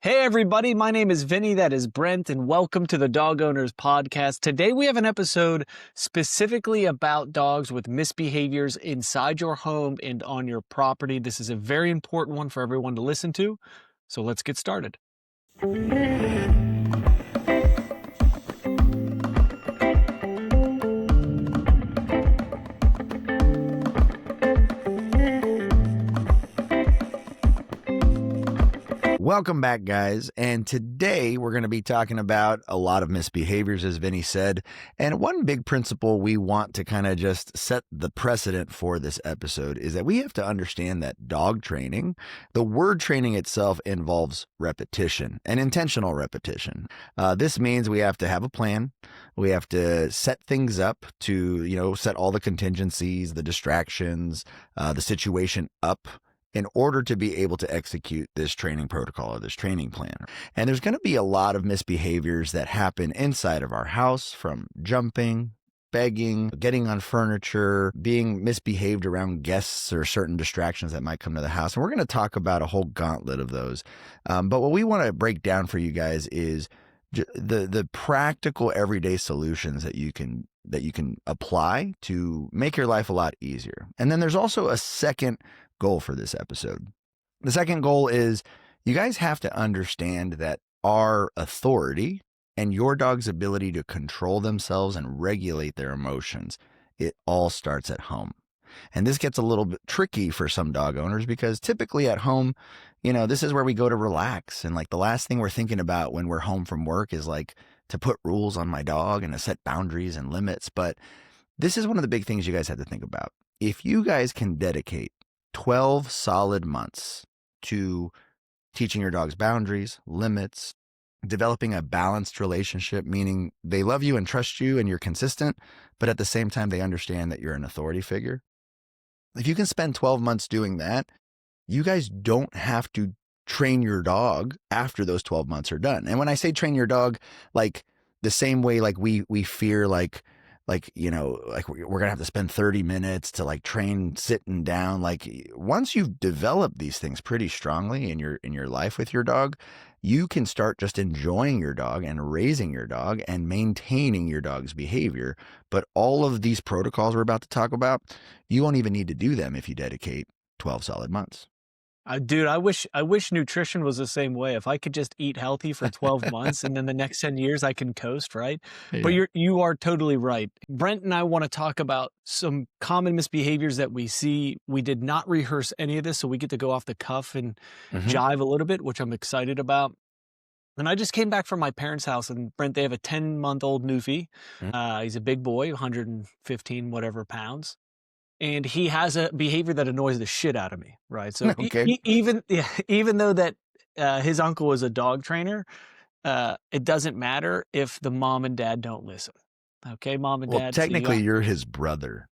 Hey everybody, my name is Vinny, that is Brent, and welcome to the Dog Owners Podcast. Today we have an episode specifically about dogs with misbehaviors inside your home and on your property. This is a very important one for everyone to listen to, so let's get started. Welcome back, guys. And today we're going to be talking about a lot of misbehaviors, as Vinny said. And one big principle we want to kind of just set the precedent for this episode is that we have to understand that dog training, the word training itself, involves repetition and intentional repetition. This means we have to have a plan. We have to set things up to, set all the contingencies, the distractions, the situation up in order to be able to execute this training protocol or this training plan. And there's going to be a lot of misbehaviors that happen inside of our house, from jumping, begging, getting on furniture, being misbehaved around guests or certain distractions that might come to the house. And we're going to talk about a whole gauntlet of those. But what we want to break down for you guys is the practical everyday solutions that you can apply to make your life a lot easier. And then there's also a second goal for this episode. The second goal is you guys have to understand that our authority and your dog's ability to control themselves and regulate their emotions, it all starts at home. And this gets a little bit tricky for some dog owners because typically at home, this is where we go to relax. And like the last thing we're thinking about when we're home from work is like to put rules on my dog and to set boundaries and limits. But this is one of the big things you guys have to think about. If you guys can dedicate 12 solid months to teaching your dog's boundaries, limits, developing a balanced relationship, meaning they love you and trust you and you're consistent, but at the same time, they understand that you're an authority figure. If you can spend 12 months doing that, you guys don't have to train your dog after those 12 months are done. And when I say train your dog, like the same way, like we fear, like we're going to have to spend 30 minutes to like train sitting down. Like once you've developed these things pretty strongly in your life with your dog, you can start just enjoying your dog and raising your dog and maintaining your dog's behavior. But all of these protocols we're about to talk about, you won't even need to do them if you dedicate 12 solid months. Dude, I wish nutrition was the same way. If I could just eat healthy for 12 months and then the next 10 years I can coast, right? Yeah. But you are totally right. Brent and I want to talk about some common misbehaviors that we see. We did not rehearse any of this, so we get to go off the cuff and jive a little bit, which I'm excited about. And I just came back from my parents' house, and Brent, they have a 10-month-old Newfie. He's a big boy, 115 whatever pounds. And he has a behavior that annoys the shit out of me, right? So Okay. even though that his uncle was a dog trainer, it doesn't matter if the mom and dad don't listen. Okay, mom and dad. Well, technically, you're his brother.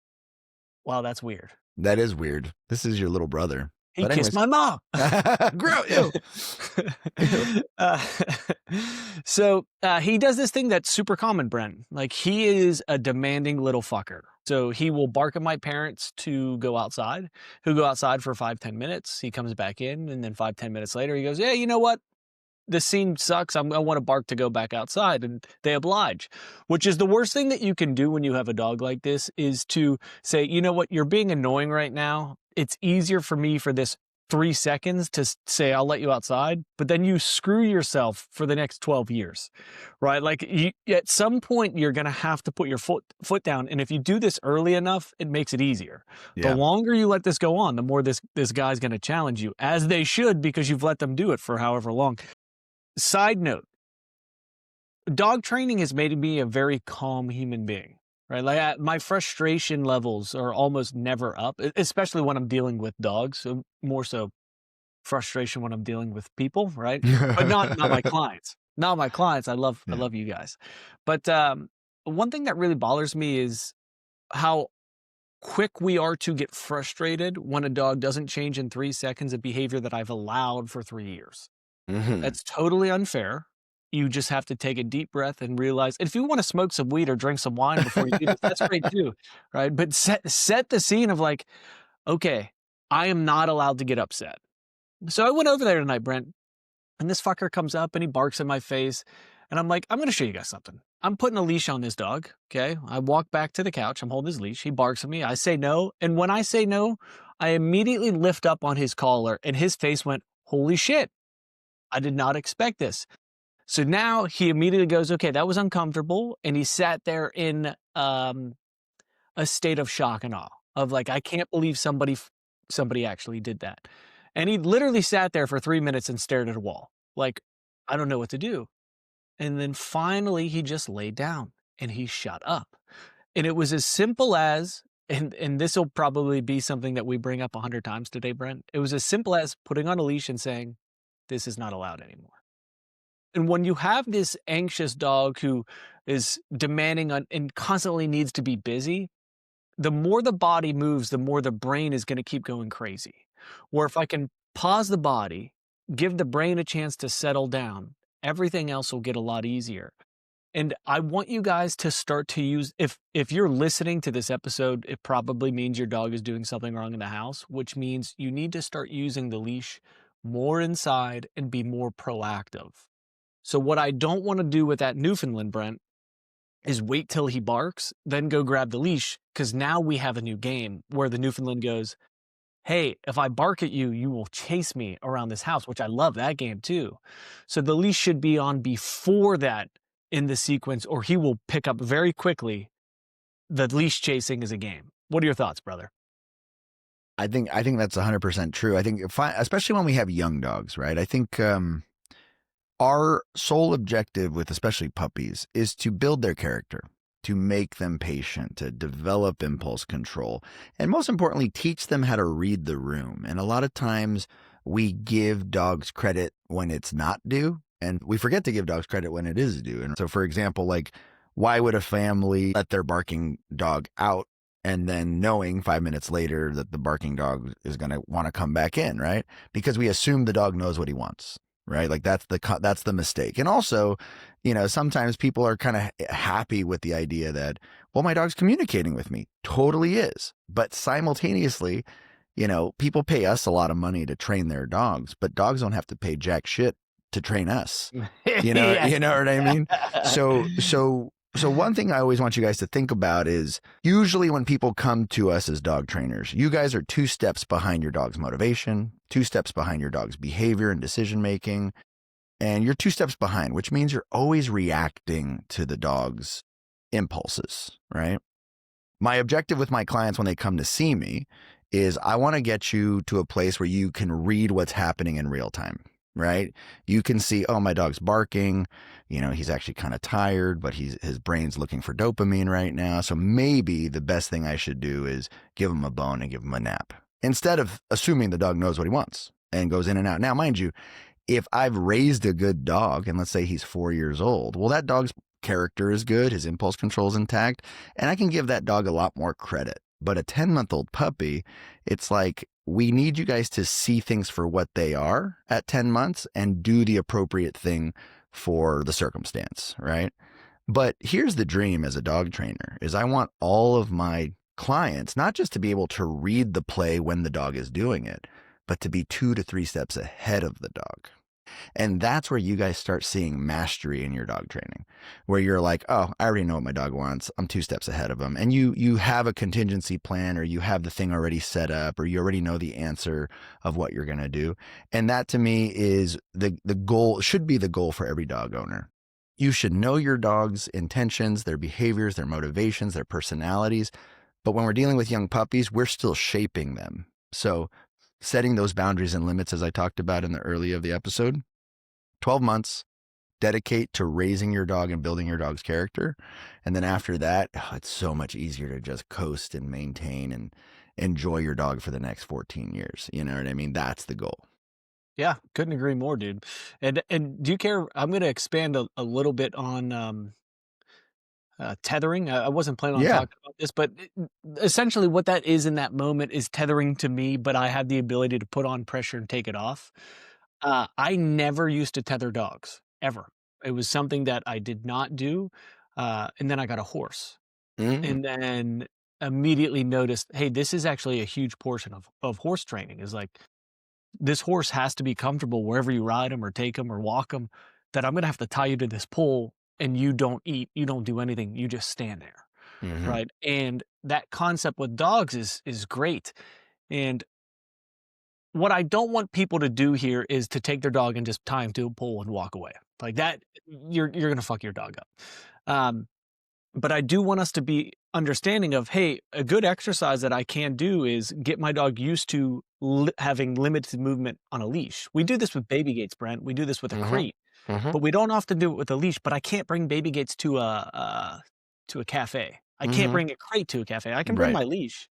Wow, that's weird. That is weird. This is your little brother. He kissed my mom. Grow. So he does this thing that's super common, Brent. Like he is a demanding little fucker. So he will bark at my parents to go outside. He'll go outside for 5-10 minutes. He comes back in, and then 5-10 minutes later, he goes, "Yeah, you know what? This scene sucks. I want to bark to go back outside," and they oblige, which is the worst thing that you can do when you have a dog like this, is to say, "You know what? You're being annoying right now. It's easier for me for this 3 seconds to say I'll let you outside," but then you screw yourself for the next 12 years, right? Like at some point you're going to have to put your foot down. And if you do this early enough, it makes it easier. Yeah. The longer you let this go on, the more this guy's going to challenge you, as they should, because you've let them do it for however long. Side note, dog training has made me a very calm human being, right? Like my frustration levels are almost never up, especially when I'm dealing with dogs. So more so frustration when I'm dealing with people, right? But not my clients. Not my clients. I love you guys. But one thing that really bothers me is how quick we are to get frustrated when a dog doesn't change in 3 seconds a behavior that I've allowed for 3 years. That's totally unfair. You just have to take a deep breath and realize, if you want to smoke some weed or drink some wine before you do this, that's great too, right? But set the scene of like, okay, I am not allowed to get upset. So I went over there tonight, Brent, And this fucker comes up and he barks in my face. And I'm like, I'm going to show you guys something. I'm putting a leash on this dog. Okay. I walk back to the couch. I'm holding his leash. He barks at me. I say no. And when I say no, I immediately lift up on his collar and his face went, holy shit. I did not expect this. So now he immediately goes, okay, that was uncomfortable. And he sat there in a state of shock and awe of like, I can't believe somebody actually did that. And he literally sat there for 3 minutes and stared at a wall. Like, I don't know what to do. And then finally he just laid down and he shut up. And it was as simple as, and this will probably be something that we bring up 100 times today, Brent. It was as simple as putting on a leash and saying, this is not allowed anymore. And when you have this anxious dog who is demanding and constantly needs to be busy, the more the body moves, the more the brain is going to keep going crazy. Where if I can pause the body, give the brain a chance to settle down, everything else will get a lot easier. And I want you guys to start to use, if you're listening to this episode, it probably means your dog is doing something wrong in the house, which means you need to start using the leash more inside and be more proactive. So what I don't want to do with that Newfoundland, Brent, is wait till he barks, then go grab the leash, because now we have a new game where the Newfoundland goes, hey, if I bark at you, you will chase me around this house, which I love that game too. So the leash should be on before that in the sequence, or he will pick up very quickly that leash chasing is a game. What are your thoughts, brother? I think that's 100% true. I think especially when we have young dogs, right? I think our sole objective with especially puppies is to build their character, to make them patient, to develop impulse control, and most importantly, teach them how to read the room. And a lot of times we give dogs credit when it's not due, and we forget to give dogs credit when it is due. And so, for example, like, why would a family let their barking dog out and then knowing 5 minutes later that the barking dog is going to want to come back in, right? Because we assume the dog knows what he wants. Right. Like that's the mistake. And also, sometimes people are kind of happy with the idea that, well, my dog's communicating with me. Totally is. But simultaneously, people pay us a lot of money to train their dogs, but dogs don't have to pay jack shit to train us. You know what I mean? So one thing I always want you guys to think about is usually when people come to us as dog trainers, you guys are 2 steps behind your dog's motivation, 2 steps behind your dog's behavior and decision making, and you're 2 steps behind, which means you're always reacting to the dog's impulses, right? My objective with my clients when they come to see me is I want to get you to a place where you can read what's happening in real time. Right? You can see, oh, my dog's barking. He's actually kind of tired, but his brain's looking for dopamine right now. So maybe the best thing I should do is give him a bone and give him a nap instead of assuming the dog knows what he wants and goes in and out. Now, mind you, if I've raised a good dog and let's say he's 4 years old, well, that dog's character is good. His impulse control is intact, and I can give that dog a lot more credit. But a 10-month-old puppy, it's like, we need you guys to see things for what they are at 10 months and do the appropriate thing for the circumstance, right? But here's the dream as a dog trainer is I want all of my clients not just to be able to read the play when the dog is doing it, but to be 2 to 3 steps ahead of the dog. And that's where you guys start seeing mastery in your dog training, where you're like, oh, I already know what my dog wants. I'm 2 steps ahead of him. And you have a contingency plan, or you have the thing already set up, or you already know the answer of what you're going to do. And that to me is the goal, should be the goal for every dog owner. You should know your dog's intentions, their behaviors, their motivations, their personalities. But when we're dealing with young puppies, we're still shaping them. So setting those boundaries and limits, as I talked about in the early of the episode, 12 months, dedicate to raising your dog and building your dog's character. And then after that, it's so much easier to just coast and maintain and enjoy your dog for the next 14 years. You know what I mean? That's the goal. Yeah, couldn't agree more, dude. And do you care? I'm going to expand a little bit on tethering. I wasn't planning on Yeah. talking about this, but essentially what that is in that moment is tethering to me, but I have the ability to put on pressure and take it off. I never used to tether dogs, ever. It was something that I did not do, and then I got a horse, and then immediately noticed, hey, this is actually a huge portion of horse training, is like, this horse has to be comfortable wherever you ride him or take him or walk him, that I'm gonna have to tie you to this pole and you don't eat, you don't do anything, you just stand there, Hmm. right? And that concept with dogs is great. And what I don't want people to do here is to take their dog and just tie him to a pole and walk away. Like that, you're gonna fuck your dog up. Um, but I do want us to be understanding of, hey, a good exercise that I can do is get my dog used to having limited movement on a leash. We do this with baby gates, Brent. We do this with a Hmm. crate, Hmm. but we don't often do it with a leash. But I can't bring baby gates to a cafe. I can't Hmm. bring a crate to a cafe. I can bring Right. my leash,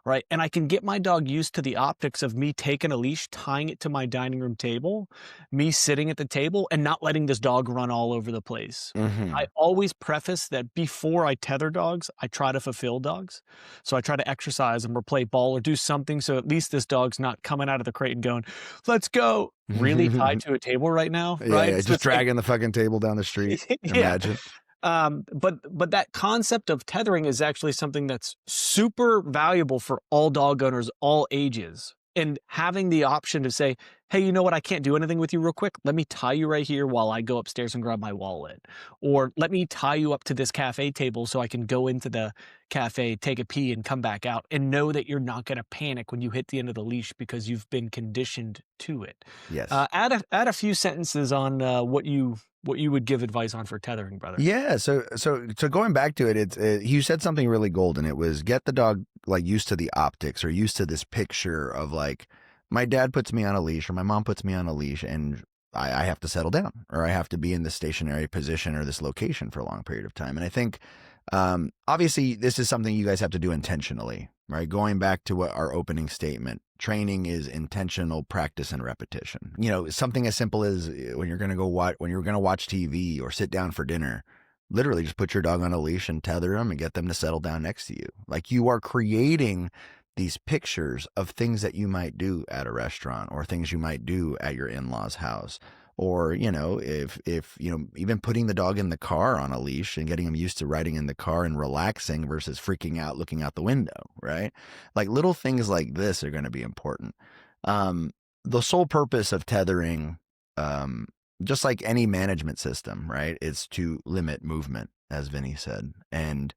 right? And I can get my dog used to the optics of me taking a leash, tying it to my dining room table, me sitting at the table, and not letting this dog run all over the place. I Hmm. always preface that before I tether dogs, I try to fulfill dogs. So I try to exercise them or play ball or do something so at least this dog's not coming out of the crate and going, let's go, really tied to a table right now, Yeah, right? yeah, So just it's like, dragging the fucking table down the street. yeah. Imagine. But that concept of tethering is actually something that's super valuable for all dog owners, all ages. And having the option to say, hey, you know what? I can't do anything with you real quick. Let me tie you right here while I go upstairs and grab my wallet. Or let me tie you up to this cafe table so I can go into the cafe, take a pee, and come back out. And know that you're not going to panic when you hit the end of the leash because you've been conditioned to it. Yes. Add a few sentences on what you would give advice on for tethering, brother. Yeah. So going back to it, you said something really golden. It was get the dog like used to the optics or used to this picture of like my dad puts me on a leash or my mom puts me on a leash and I have to settle down or I have to be in this stationary position or this location for a long period of time. And I think obviously this is something you guys have to do intentionally, right? Going back to what our opening statement, training is intentional practice and repetition. You know, something as simple as when you're going to watch TV or sit down for dinner, literally just put your dog on a leash and tether them and get them to settle down next to you. Like you are creating these pictures of things that you might do at a restaurant or things you might do at your in-laws house, or if even putting the dog in the car on a leash and getting him used to riding in the car and relaxing versus freaking out looking out the window, right? Like little things like this are going to be important. The sole purpose of tethering, um, just like any management system, right, is to limit movement, as Vinny said. And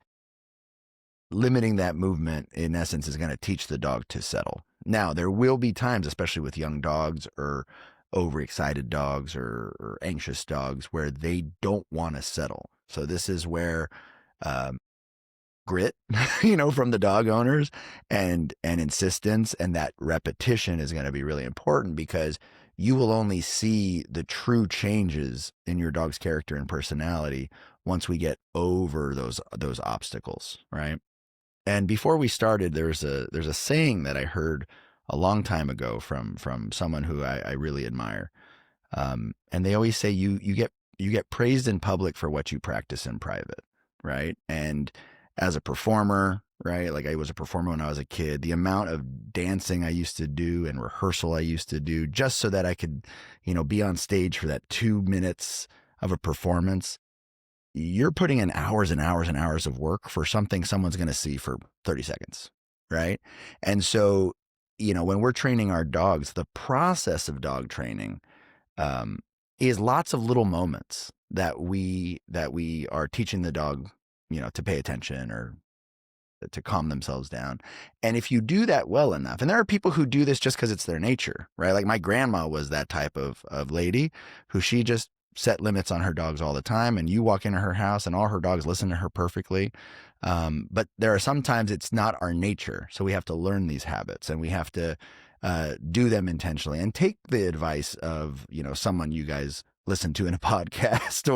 limiting that movement, in essence, is going to teach the dog to settle. Now, there will be times, especially with young dogs or overexcited dogs or anxious dogs, where they don't want to settle. So this is where um, grit, from the dog owners and insistence and that repetition is going to be really important because you will only see the true changes in your dog's character and personality once we get over those obstacles, right? And before we started, there's a saying that I heard a long time ago from someone who I really admire. And they always say you get praised in public for what you practice in private, right? And as a performer, right? Like I was a performer when I was a kid. The amount of dancing I used to do and rehearsal I used to do just so that I could, be on stage for that 2 minutes of a performance. You're putting in hours and hours and hours of work for something someone's going to see for 30 seconds, right? And so, when we're training our dogs, the process of dog training um, is lots of little moments that we are teaching the dog, to pay attention or to calm themselves down. And if you do that well enough, and there are people who do this just because it's their nature, right? Like my grandma was that type of lady who she just set limits on her dogs all the time. And you walk into her house and all her dogs listen to her perfectly. But there are sometimes it's not our nature. So we have to learn these habits and we have to do them intentionally and take the advice of, someone you guys listen to in a podcast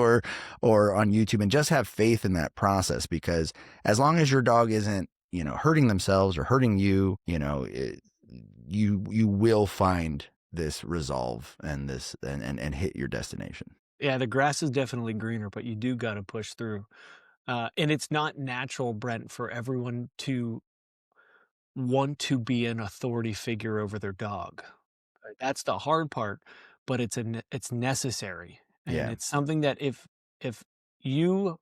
or on YouTube and just have faith in that process because as long as your dog isn't, hurting themselves or hurting you, you will find this resolve and this and hit your destination. Yeah, the grass is definitely greener, but you do got to push through. And it's not natural, Brent, for everyone to want to be an authority figure over their dog. Right? That's the hard part, but it's necessary, and Yeah. it's something that if you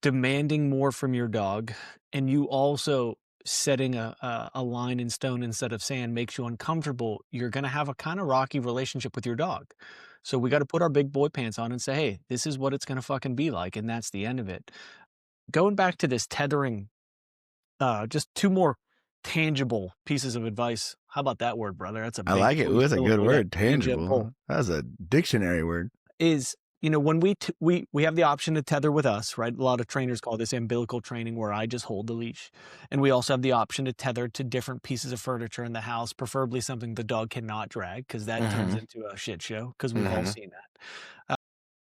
demanding more from your dog, and you also setting a line in stone instead of sand makes you uncomfortable, you're going to have a kind of rocky relationship with your dog. So we got to put our big boy pants on and say, hey, this is what it's going to fucking be like. And that's the end of it. Going back to this tethering, just two more tangible pieces of advice. How about that word, brother? That's a I big like it. Ooh, that's a good syllable, that word. tangible. Tangible. That's a dictionary word. Is, when we have the option to tether with us, right? A lot of trainers call this umbilical training, where I just hold the leash. And we also have the option to tether to different pieces of furniture in the house, preferably something the dog cannot drag, because that turns Mm-hmm. into a shit show, because we've all Mm-hmm. seen that.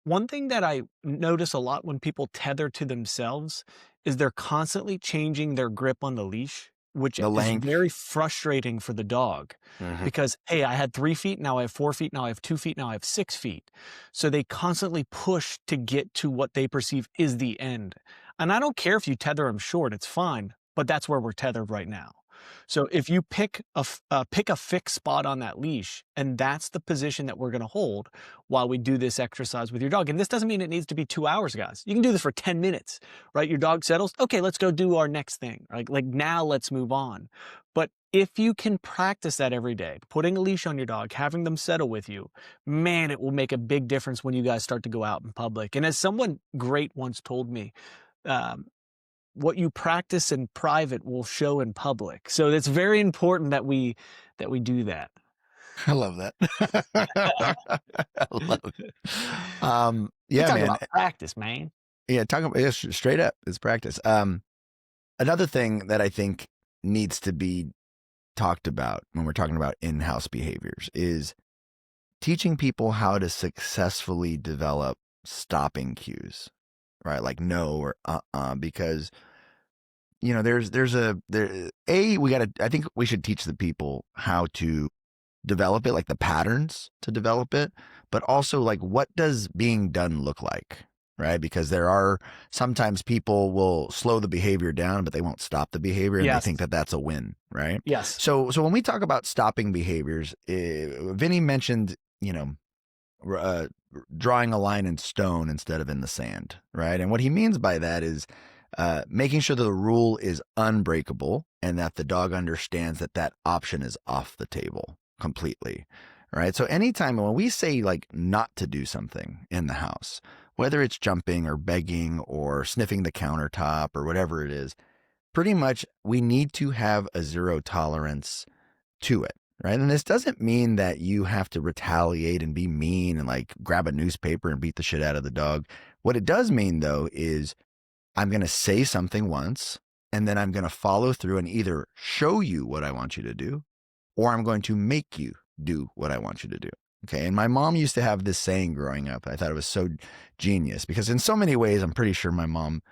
One thing that I notice a lot when people tether to themselves is they're constantly changing their grip on the leash, which The is length. very frustrating for the dog Mm-hmm. because, hey, I had 3 feet, now I have 4 feet, now I have 2 feet, now I have 6 feet. So they constantly push to get to what they perceive is the end. And I don't care if you tether them short, it's fine, but that's where we're tethered right now. So if you pick a fixed spot on that leash, and that's the position that we're going to hold while we do this exercise with your dog. And this doesn't mean it needs to be 2 hours, guys. You can do this for 10 minutes, right? Your dog settles. Okay, let's go do our next thing. Like now let's move on. But if you can practice that every day, putting a leash on your dog, having them settle with you, man, it will make a big difference when you guys start to go out in public. And as someone great once told me, um, what you practice in private will show in public. So it's very important that we do that. I love that. I love it. We Yeah, talk man. about practice, man. Yeah, talking about straight up, it's practice. Another thing that I think needs to be talked about when we're talking about in-house behaviors is teaching people how to successfully develop stopping cues, right? Like no or because I think we should teach the people how to develop it, like the patterns to develop it, but also like what does being done look like, right? Because there are sometimes people will slow the behavior down, but they won't stop the behavior, and they think Yes. that that's a win, right? Yes. So when we talk about stopping behaviors, Vinny mentioned, uh, drawing a line in stone instead of in the sand, right? And what he means by that is making sure that the rule is unbreakable and that the dog understands that that option is off the table completely, right? So anytime when we say like not to do something in the house, whether it's jumping or begging or sniffing the countertop or whatever it is, pretty much we need to have a zero tolerance to it, right? And this doesn't mean that you have to retaliate and be mean and like grab a newspaper and beat the shit out of the dog. What it does mean though is I'm going to say something once, and then I'm going to follow through and either show you what I want you to do, or I'm going to make you do what I want you to do. Okay. And my mom used to have this saying growing up. I thought it was so genius because in so many ways, I'm pretty sure my mom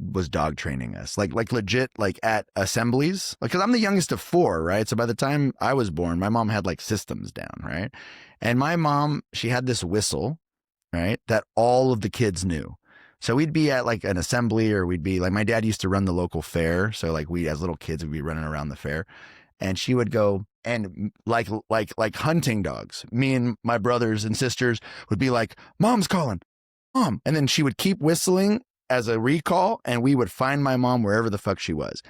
was dog training us, like legit, like at assemblies, like, cause I'm the youngest of four, right? So by the time I was born, my mom had like systems down, right? And my mom, she had this whistle, right, that all of the kids knew. So we'd be at like an assembly, or we'd be like, my dad used to run the local fair. So like we, as little kids, would be running around the fair, and she would go and like hunting dogs. Me and my brothers and sisters would be like, "Mom's calling, mom," and then she would keep whistling as a recall, and we would find my mom wherever the fuck she was.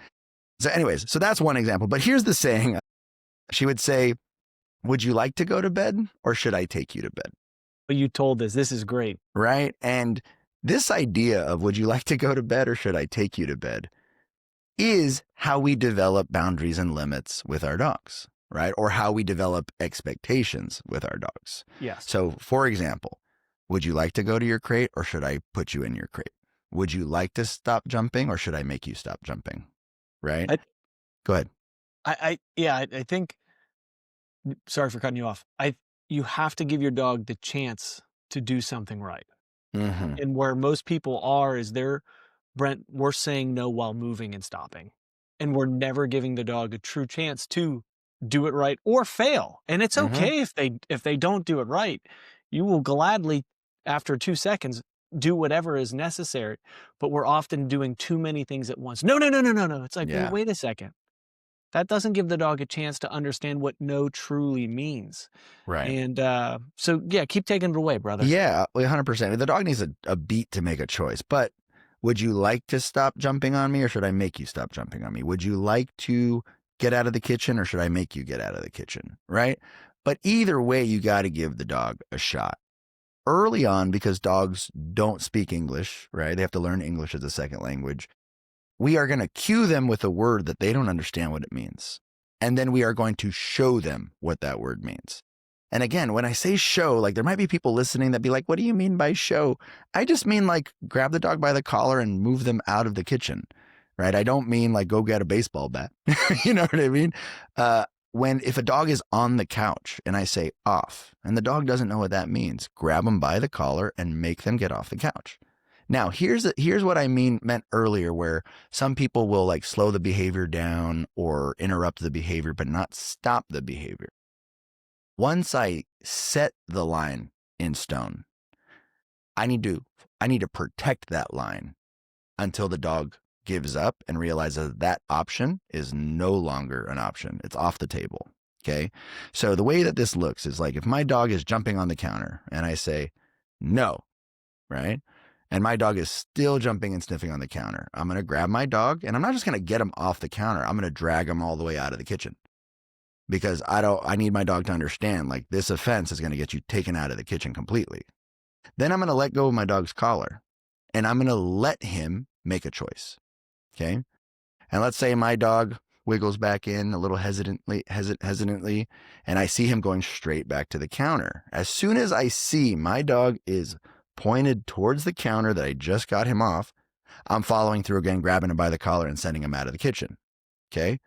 So, anyways, so that's one example. But here's the saying: she would say, "Would you like to go to bed, or should I take you to bed?" But you told this is great. Right, and this idea of would you like to go to bed or should I take you to bed is how we develop boundaries and limits with our dogs, right? Or how we develop expectations with our dogs. Yes. So, for example, would you like to go to your crate or should I put you in your crate? Would you like to stop jumping or should I make you stop jumping? Right? Go ahead. I think, sorry for cutting you off. You have to give your dog the chance to do something right. Mm-hmm. And where most people are is Brent, we're saying no while moving and stopping. And we're never giving the dog a true chance to do it right or fail. And it's Mm-hmm. okay if they don't do it right. You will gladly, after 2 seconds, do whatever is necessary. But we're often doing too many things at once. No, no, no, no, no, no. It's like, Yeah. well, wait a second. That doesn't give the dog a chance to understand what no truly means. Right. And so, yeah, keep taking it away, brother. Yeah, 100%. The dog needs a beat to make a choice. But Would you like to stop jumping on me, or should I make you stop jumping on me? Would you like to get out of the kitchen, or should I make you get out of the kitchen? Right? But either way, you got to give the dog a shot early on, because dogs don't speak English, right? They have to learn English as a second language. We are going to cue them with a word that they don't understand what it means. And then we are going to show them what that word means. And again, when I say show, like there might be people listening that be like, what do you mean by show? I just mean like grab the dog by the collar and move them out of the kitchen, right? I don't mean like go get a baseball bat. You know what I mean? If a dog is on the couch and I say off, and the dog doesn't know what that means, grab them by the collar and make them get off the couch. Now, here's what I meant earlier, where some people will like slow the behavior down or interrupt the behavior, but not stop the behavior. Once I set the line in stone, I need to protect that line until the dog gives up and realizes that option is no longer an option. It's off the table. Okay. So the way that this looks is like if my dog is jumping on the counter and I say, no, right? And my dog is still jumping and sniffing on the counter, I'm going to grab my dog and I'm not just going to get him off the counter. I'm going to drag him all the way out of the kitchen, because I need my dog to understand like this offense is going to get you taken out of the kitchen completely. Then I'm going to let go of my dog's collar and I'm going to let him make a choice. Okay. And let's say my dog wiggles back in a little hesitantly, and I see him going straight back to the counter. As soon as I see my dog is pointed towards the counter that I just got him off, I'm following through again, grabbing him by the collar and sending him out of the kitchen. Okay.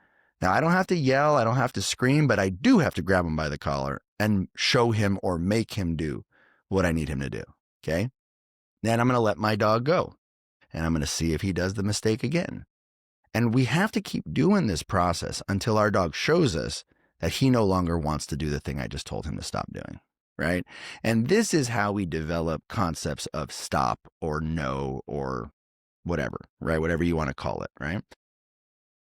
Now I don't have to yell, I don't have to scream, but I do have to grab him by the collar and show him or make him do what I need him to do. Okay. Then I'm going to let my dog go and I'm going to see if he does the mistake again. And we have to keep doing this process until our dog shows us that he no longer wants to do the thing I just told him to stop doing, right? And this is how we develop concepts of stop or no or whatever, right? Whatever you want to call it, right?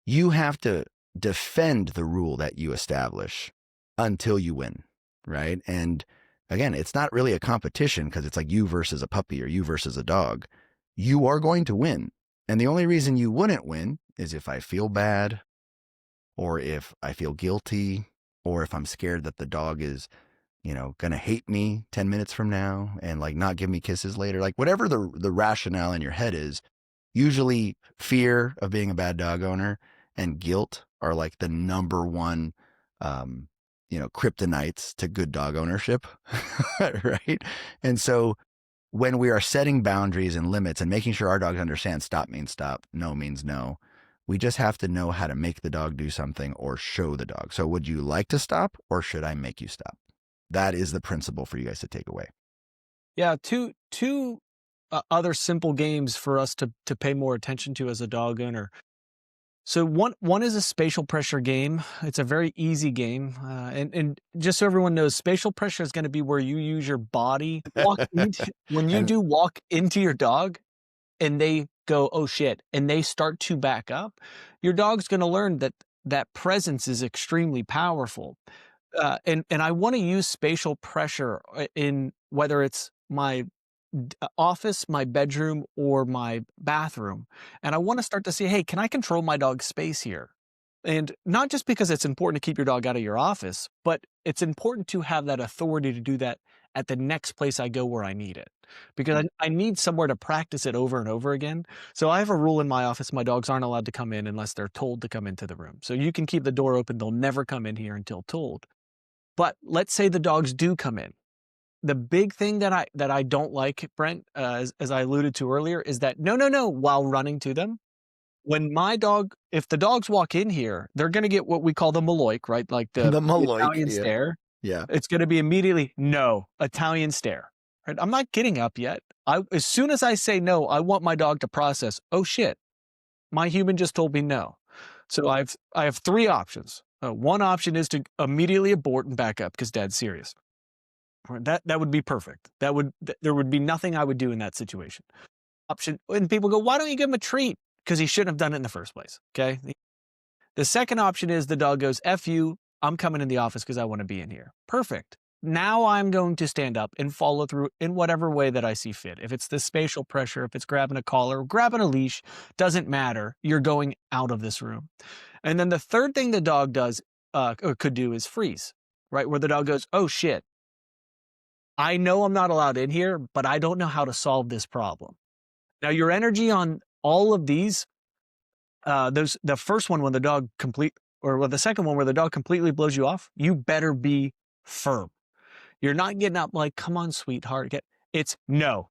You have to defend the rule that you establish until you win, right? And again, it's not really a competition because it's like you versus a puppy or you versus a dog. You are going to win. And the only reason you wouldn't win is if I feel bad, or if I feel guilty, or if I'm scared that the dog is, going to hate me 10 minutes from now and like not give me kisses later. Like whatever the rationale in your head is, usually fear of being a bad dog owner and guilt are like the number one, kryptonites to good dog ownership, right? And so when we are setting boundaries and limits and making sure our dogs understand stop means stop, no means no, we just have to know how to make the dog do something or show the dog. So would you like to stop or should I make you stop? That is the principle for you guys to take away. Yeah, two other simple games for us to pay more attention to as a dog owner. So one is a spatial pressure game. It's a very easy game, and just so everyone knows, spatial pressure is going to be where you use your body when you do walk into your dog, and they go, oh shit, and they start to back up. Your dog's going to learn that presence is extremely powerful, and I want to use spatial pressure in whether it's my office, my bedroom, or my bathroom. And I want to start to say, hey, can I control my dog's space here? And not just because it's important to keep your dog out of your office, but it's important to have that authority to do that at the next place I go where I need it. Because I need somewhere to practice it over and over again. So I have a rule in my office, my dogs aren't allowed to come in unless they're told to come into the room. So you can keep the door open, they'll never come in here until told. But let's say the dogs do come in. The big thing that I don't like, Brent, as I alluded to earlier, is that no, while running to them. If the dogs walk in here, they're going to get what we call the Maloik, right? Like the Maloik, Italian yeah. stare. Yeah. It's going to be immediately, no, Italian stare. Right? I'm not getting up yet. As soon as I say no, I want my dog to process, oh shit, my human just told me no. So I have three options. One option is to immediately abort and back up because dad's serious. That would be perfect. There would be nothing I would do in that situation. And people go, why don't you give him a treat? Because he shouldn't have done it in the first place. Okay. The second option is the dog goes, F you, I'm coming in the office because I want to be in here. Perfect. now I'm going to stand up and follow through in whatever way that I see fit. If it's the spatial pressure, if it's grabbing a collar, grabbing a leash, doesn't matter. You're going out of this room. And then the third thing the dog does or could do is freeze, right? Where the dog goes, oh shit, I know I'm not allowed in here, but I don't know how to solve this problem. Now, your energy on all of these, the first one when the dog the second one where the dog completely blows you off, you better be firm. You're not getting up like, come on, sweetheart. It's no,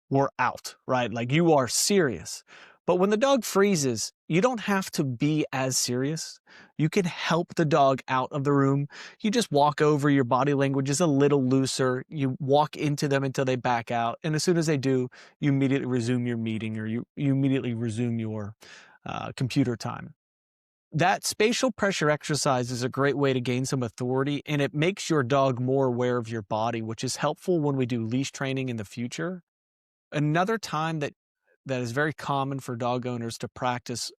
we're out, right? Like you are serious. But when the dog freezes, you don't have to be as serious. You can help the dog out of the room. You just walk over, your body language is a little looser. You walk into them until they back out. And as soon as they do, you immediately resume your meeting or you immediately resume your computer time. That spatial pressure exercise is a great way to gain some authority, and it makes your dog more aware of your body, which is helpful when we do leash training in the future. Another time that is very common for dog owners to practice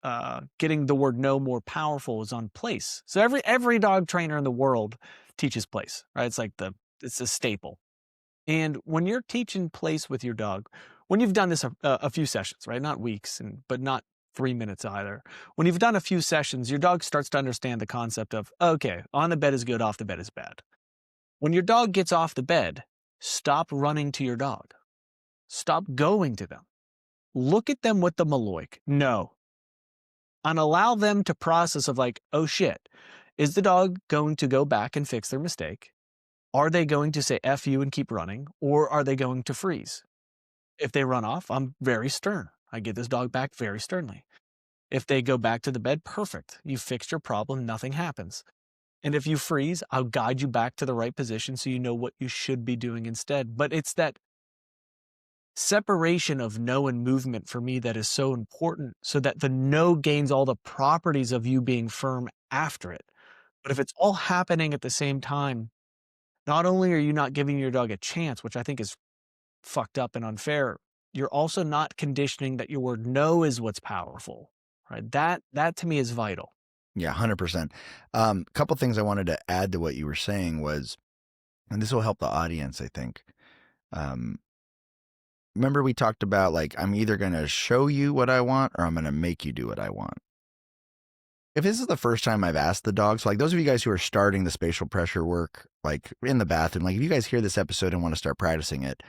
getting the word no more powerful is on place. So every dog trainer in the world teaches place, right? It's a staple. And when you're teaching place with your dog, when you've done this a few sessions, right? Not weeks, but not 3 minutes either. When you've done a few sessions, your dog starts to understand the concept of, okay, on the bed is good, off the bed is bad. When your dog gets off the bed, stop running to your dog. Stop going to them. Look at them with the Maloik. No. And allow them to process of like, oh shit, is the dog going to go back and fix their mistake? Are they going to say F you and keep running? Or are they going to freeze? If they run off, I'm very stern. I get this dog back very sternly. If they go back to the bed, perfect. You fixed your problem, nothing happens. And if you freeze, I'll guide you back to the right position so you know what you should be doing instead. But it's that separation of no and movement for me that is so important so that the no gains all the properties of you being firm after it. But if it's all happening at the same time, not only are you not giving your dog a chance, which I think is fucked up and unfair, you're also not conditioning that your word no is what's powerful, right? That to me is vital. Yeah, 100%. Couple things I wanted to add to what you were saying was, and this will help the audience, I think. Remember we talked about like, I'm either going to show you what I want or I'm going to make you do what I want. If this is the first time I've asked the dogs, like those of you guys who are starting the spatial pressure work, like in the bathroom, like if you guys hear this episode and want to start practicing it,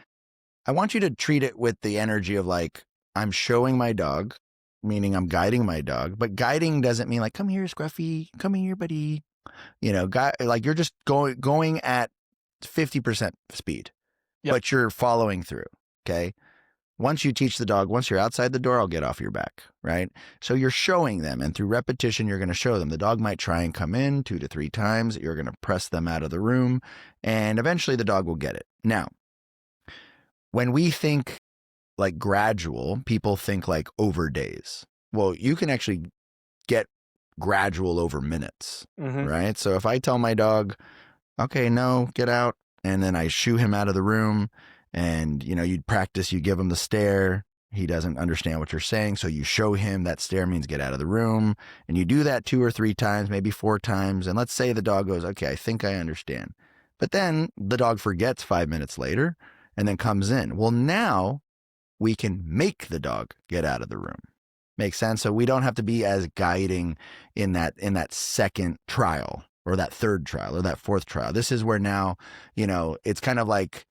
I want you to treat it with the energy of like, I'm showing my dog, meaning I'm guiding my dog, but guiding doesn't mean like, come here, Scruffy, come here, buddy. Like you're just going at 50% speed, but you're following through. Okay. Once you teach the dog, once you're outside the door, I'll get off your back, right? So you're showing them, and through repetition, you're going to show them. The dog might try and come in 2 to 3 times. You're going to press them out of the room, and eventually the dog will get it. Now, when we think like gradual, people think like over days. Well, you can actually get gradual over minutes, right? So if I tell my dog, okay, no, get out, and then I shoo him out of the room, and, you'd practice, you give him the stare. He doesn't understand what you're saying. So you show him that stare means get out of the room. And you do that 2 or 3 times, maybe 4 times. And let's say the dog goes, okay, I think I understand. But then the dog forgets 5 minutes later and then comes in. Well, now we can make the dog get out of the room. Makes sense? So we don't have to be as guiding in that second trial or that third trial or that fourth trial. This is where now, it's kind of like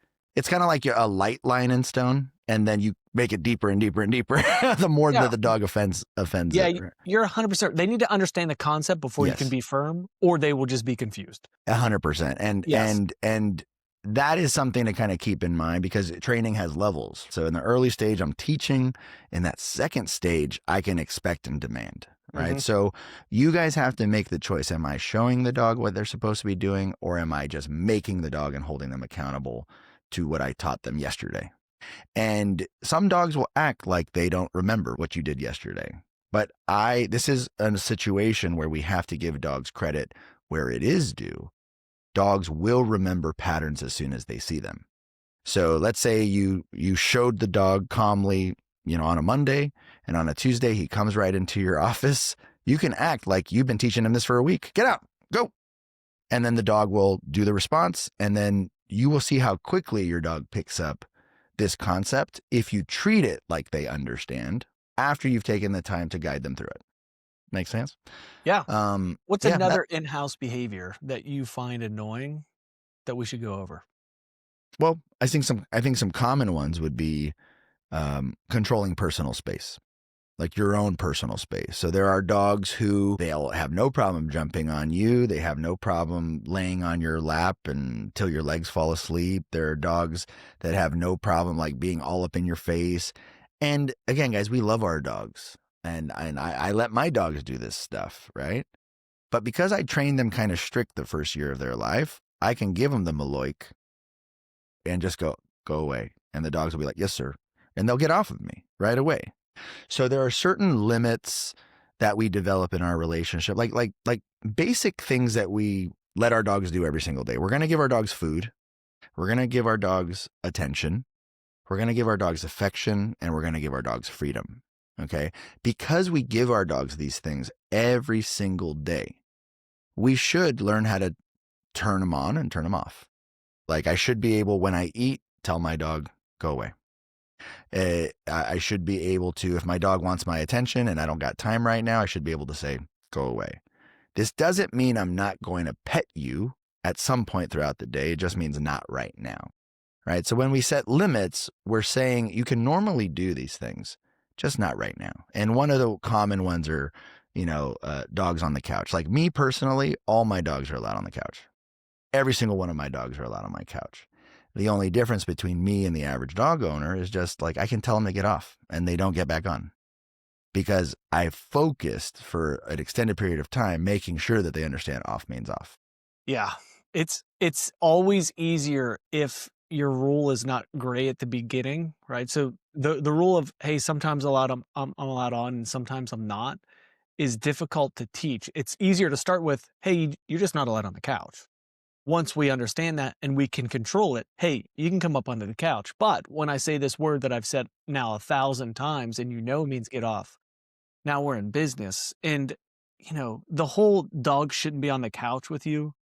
you're a light line in stone, and then you make it deeper and deeper and deeper the more that the dog offends Yeah, it. You're 100%. They need to understand the concept before you can be firm, or they will just be confused. 100%. And that is something to kind of keep in mind because training has levels. So in the early stage, I'm teaching. In that second stage, I can expect and demand. Right. So you guys have to make the choice. Am I showing the dog what they're supposed to be doing, or am I just making the dog and holding them accountable to what I taught them yesterday? And some dogs will act like they don't remember what you did yesterday. But this is a situation where we have to give dogs credit where it is due. Dogs will remember patterns as soon as they see them. So let's say you showed the dog calmly, on a Monday, and on a Tuesday, he comes right into your office. You can act like you've been teaching him this for a week. Get out, go. And then the dog will do the response. And then you will see how quickly your dog picks up this concept if you treat it like they understand after you've taken the time to guide them through it. Make sense? Yeah. What's Yeah, another in-house behavior that you find annoying that we should go over? well, I think some common ones would be controlling personal space, like your own personal space. So there are dogs who they'll have no problem jumping on you. They have no problem laying on your lap until your legs fall asleep. There are dogs that have no problem like being all up in your face. And again, guys, we love our dogs. And I let my dogs do this stuff, right? But because I trained them kind of strict the first year of their life, I can give them the Maloik and just go away. And the dogs will be like, yes, sir. And they'll get off of me right away. So there are certain limits that we develop in our relationship, like basic things that we let our dogs do every single day. We're going to give our dogs food. We're going to give our dogs attention. We're going to give our dogs affection, and we're going to give our dogs freedom. Okay? Because we give our dogs these things every single day, we should learn how to turn them on and turn them off. Like I should be able, when I eat, tell my dog, go away. I should be able to, if my dog wants my attention and I don't got time right now, I should be able to say, go away. This doesn't mean I'm not going to pet you at some point throughout the day. It just means not right now, right? So when we set limits, we're saying you can normally do these things, just not right now. And one of the common ones are, dogs on the couch. Like me personally, all my dogs are allowed on the couch. Every single one of my dogs are allowed on my couch. The only difference between me and the average dog owner is just like I can tell them to get off and they don't get back on because I focused for an extended period of time making sure that they understand off means off. Yeah. It's always easier if your rule is not gray at the beginning, right? So the rule of, hey, sometimes I'm allowed on and sometimes I'm not is difficult to teach. It's easier to start with, hey, you're just not allowed on the couch. Once we understand that and we can control it, hey, you can come up onto the couch. But when I say this word that I've said now 1,000 times and means get off, now we're in business. And, the whole dog shouldn't be on the couch with you.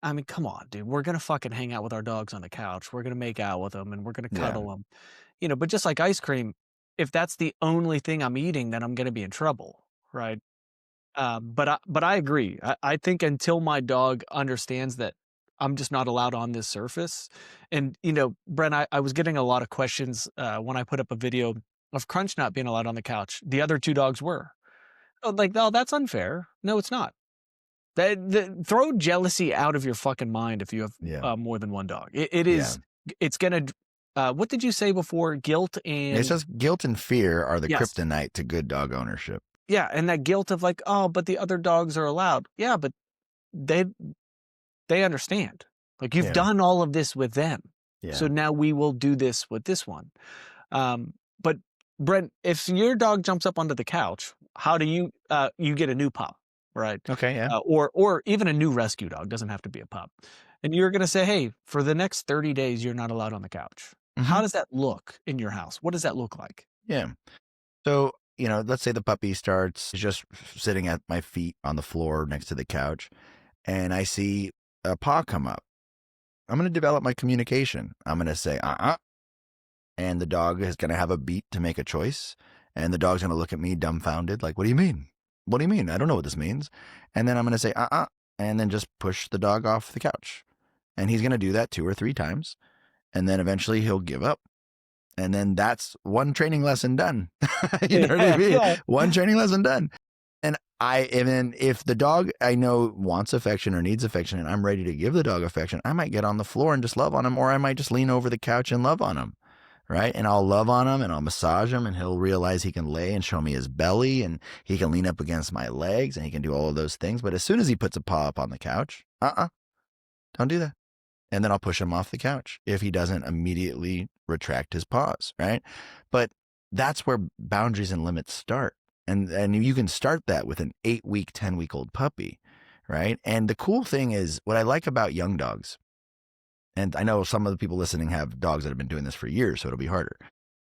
I mean, come on, dude. We're going to fucking hang out with our dogs on the couch. We're going to make out with them and we're going to Yeah. cuddle them. But just like ice cream, if that's the only thing I'm eating, then I'm going to be in trouble, right? But I agree. I think until my dog understands that I'm just not allowed on this surface. And, Brent, I was getting a lot of questions when I put up a video of Crunch not being allowed on the couch. The other two dogs were. Like, oh, that's unfair. No, it's not. Throw jealousy out of your fucking mind if you have more than one dog. It is, it's going to, what did you say before? Guilt and... It's just guilt and fear are the kryptonite to good dog ownership. Yeah, and that guilt of like, oh, but the other dogs are allowed. Yeah, but they understand. Like you've done all of this with them. Yeah. So now we will do this with this one. But Brent, if your dog jumps up onto the couch, how do you get a new pup, right? Okay, yeah. Or even a new rescue dog, doesn't have to be a pup. And you're going to say, hey, for the next 30 days, you're not allowed on the couch. Mm-hmm. How does that look in your house? What does that look like? Yeah. So, let's say the puppy starts just sitting at my feet on the floor next to the couch and I see a paw come up. I'm going to develop my communication. I'm going to say, and the dog is going to have a beat to make a choice. And the dog's going to look at me dumbfounded, like, what do you mean? What do you mean? I don't know what this means. And then I'm going to say, and then just push the dog off the couch. And he's going to do that 2 or 3 times. And then eventually he'll give up. And then that's one training lesson done. You know what I mean? Yeah. One training lesson done. And then if the dog I know wants affection or needs affection and I'm ready to give the dog affection, I might get on the floor and just love on him, or I might just lean over the couch and love on him, right? And I'll love on him and I'll massage him and he'll realize he can lay and show me his belly and he can lean up against my legs and he can do all of those things. But as soon as he puts a paw up on the couch, don't do that. And then I'll push him off the couch if he doesn't immediately retract his paws, right? But that's where boundaries and limits start. And you can start that with an 8-week, 10-week-old puppy, right? And the cool thing is what I like about young dogs, and I know some of the people listening have dogs that have been doing this for years, so it'll be harder.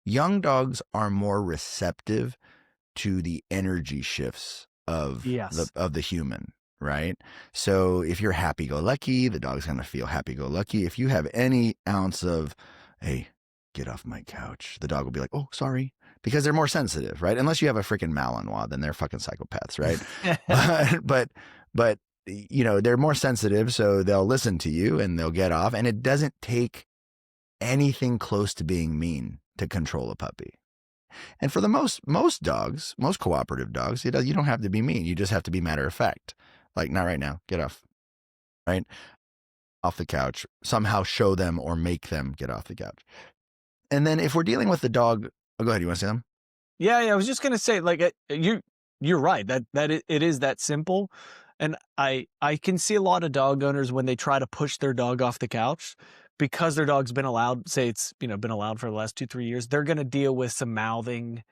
Young dogs are more receptive to the energy shifts of the human, right? So if you're happy-go-lucky, the dog's going to feel happy-go-lucky. If you have any ounce of, hey, get off my couch, the dog will be like, oh, sorry, because they're more sensitive, right? Unless you have a freaking Malinois, then they're fucking psychopaths, right? but they're more sensitive, so they'll listen to you and they'll get off. And it doesn't take anything close to being mean to control a puppy. And for the most dogs, most cooperative dogs, you don't have to be mean. You just have to be matter of fact. Like, not right now, get off, right? Off the couch. Somehow show them or make them get off the couch. And then if we're dealing with the dog, oh, go ahead. You want to say them? Yeah, I was just gonna say, like, you're right, it is that simple. And I can see a lot of dog owners when they try to push their dog off the couch because their dog's been allowed, say it's, been allowed for the last 2-3 years, they're gonna deal with some mouthing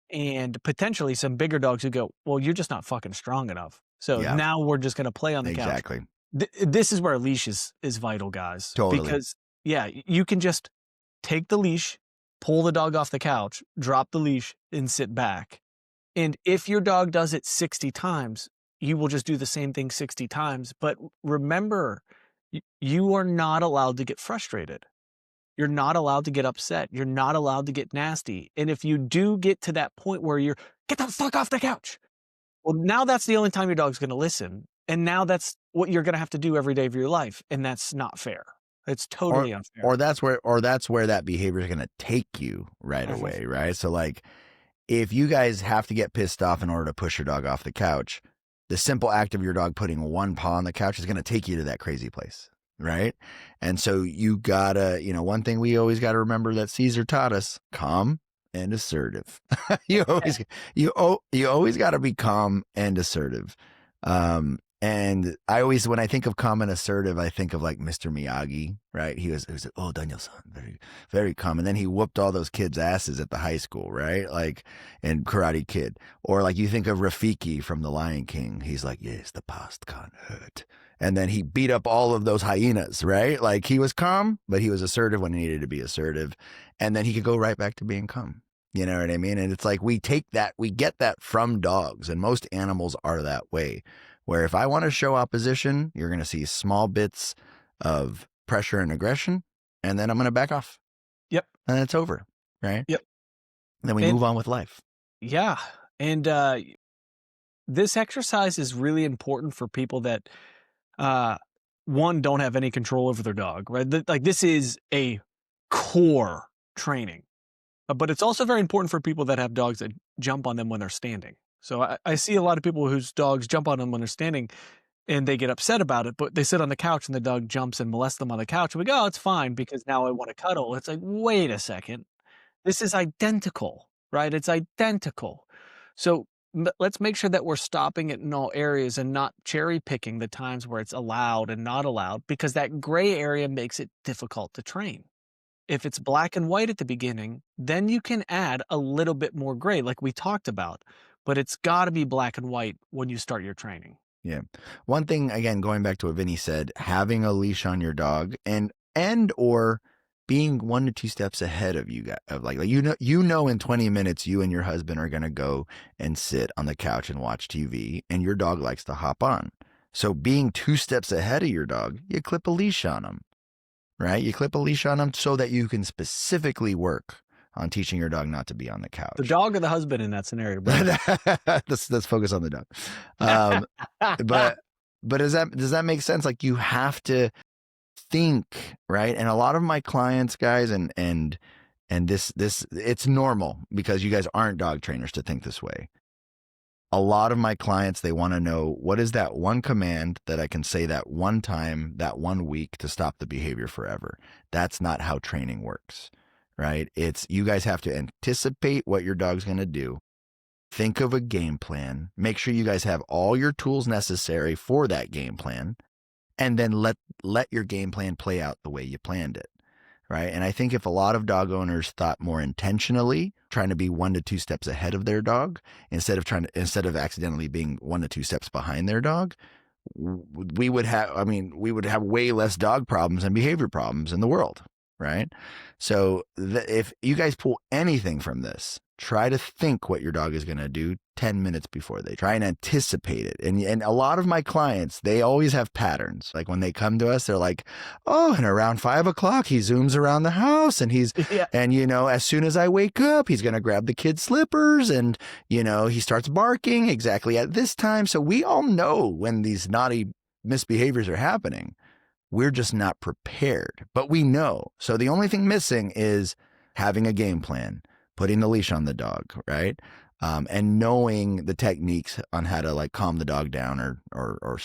and potentially some bigger dogs who go, "Well, you're just not fucking strong enough. So Yeah, now we're just gonna play on the couch." exactly. This is where a leash is vital, guys. Totally. Because, yeah, you can just take the leash, pull the dog off the couch, drop the leash, and sit back. And if your dog does it 60 times, you will just do the same thing 60 times. But remember, you are not allowed to get frustrated. You're not allowed to get upset. You're not allowed to get nasty. And if you do get to that point where you're, get the fuck off the couch. Well, now that's the only time your dog's going to listen. And now that's what you're going to have to do every day of your life. And that's not fair. It's totally unfair. Or that's where that behavior is going to take you right away, right? So like, if you guys have to get pissed off in order to push your dog off the couch, the simple act of your dog putting one paw on the couch is going to take you to that crazy place, right? And so you gotta, one thing we always got to remember that Caesar taught us: calm and assertive. you always got to be calm and assertive. And I always, when I think of calm and assertive, I think of like Mr. Miyagi, right? He was like, oh, Daniel-san, very, very calm. And then he whooped all those kids' asses at the high school, right? Like, in Karate Kid. Or like you think of Rafiki from The Lion King. He's like, yes, the past can't hurt. And then he beat up all of those hyenas, right? Like, he was calm, but he was assertive when he needed to be assertive. And then he could go right back to being calm. You know what I mean? And it's like, we get that from dogs, and most animals are that way. Where if I want to show opposition, you're going to see small bits of pressure and aggression, and then I'm going to back off. Yep. And it's over, right? Yep. And then we move on with life. Yeah. And this exercise is really important for people that, one, don't have any control over their dog, right? Like, this is a core training. But it's also very important for people that have dogs that jump on them when they're standing. So I see a lot of people whose dogs jump on them when they're standing and they get upset about it, but they sit on the couch and the dog jumps and molests them on the couch. And we go, oh, it's fine because now I want to cuddle. It's like, wait a second. This is identical, right? It's identical. So let's make sure that we're stopping it in all areas and not cherry picking the times where it's allowed and not allowed, because that gray area makes it difficult to train. If it's black and white at the beginning, then you can add a little bit more gray like we talked about. But it's got to be black and white when you start your training. Yeah. One thing, again, going back to what Vinny said, having a leash on your dog and or being 1 to 2 steps ahead of you guys, of like in 20 minutes you and your husband are going to go and sit on the couch and watch TV, and your dog likes to hop on. So being 2 steps ahead of your dog, you clip a leash on them, right? You clip a leash on them so that you can specifically work on teaching your dog not to be on the couch. The dog or the husband in that scenario, bro? let's focus on the dog. But does that make sense? Like, you have to think, right? And a lot of my clients, guys, and this it's normal because you guys aren't dog trainers to think this way. A lot of my clients, they want to know, what is that one command that I can say that one time, that 1 week, to stop the behavior forever? That's not how training works. Right? It's, you guys have to anticipate what your dog's going to do. Think of a game plan. Make sure you guys have all your tools necessary for that game plan. And then let your game plan play out the way you planned it. Right? And I think if a lot of dog owners thought more intentionally, trying to be 1 to 2 steps ahead of their dog, instead of accidentally being 1 to 2 steps behind their dog, we would have way less dog problems and behavior problems in the world. Right? So if you guys pull anything from this, try to think what your dog is going to do 10 minutes before they try and anticipate it. And a lot of my clients, they always have patterns. Like when they come to us, they're like, oh, and around 5 o'clock, he zooms around the house and Yeah. and as soon as I wake up, he's going to grab the kid's slippers and, he starts barking exactly at this time. So we all know when these naughty misbehaviors are happening. We're just not prepared, but we know. So the only thing missing is having a game plan, putting the leash on the dog, right? And knowing the techniques on how to like calm the dog down or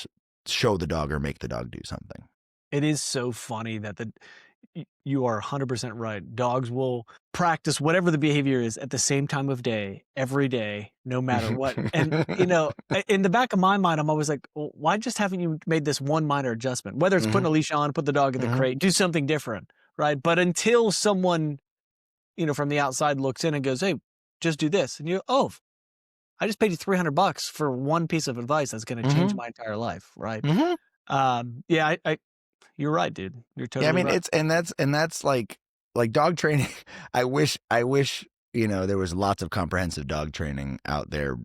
show the dog or make the dog do something. It is so funny that you are 100% right. Dogs will practice whatever the behavior is at the same time of day, every day, no matter what. And, in the back of my mind, I'm always like, well, why just haven't you made this one minor adjustment? Whether it's putting a leash on, put the dog in the crate, do something different, right? But until someone, from the outside looks in and goes, hey, just do this. And I just paid you $300 for one piece of advice that's going to change my entire life, right? Yeah, you're right, dude. You're totally right. It's and that's like dog training. I wish there was lots of comprehensive dog training out there,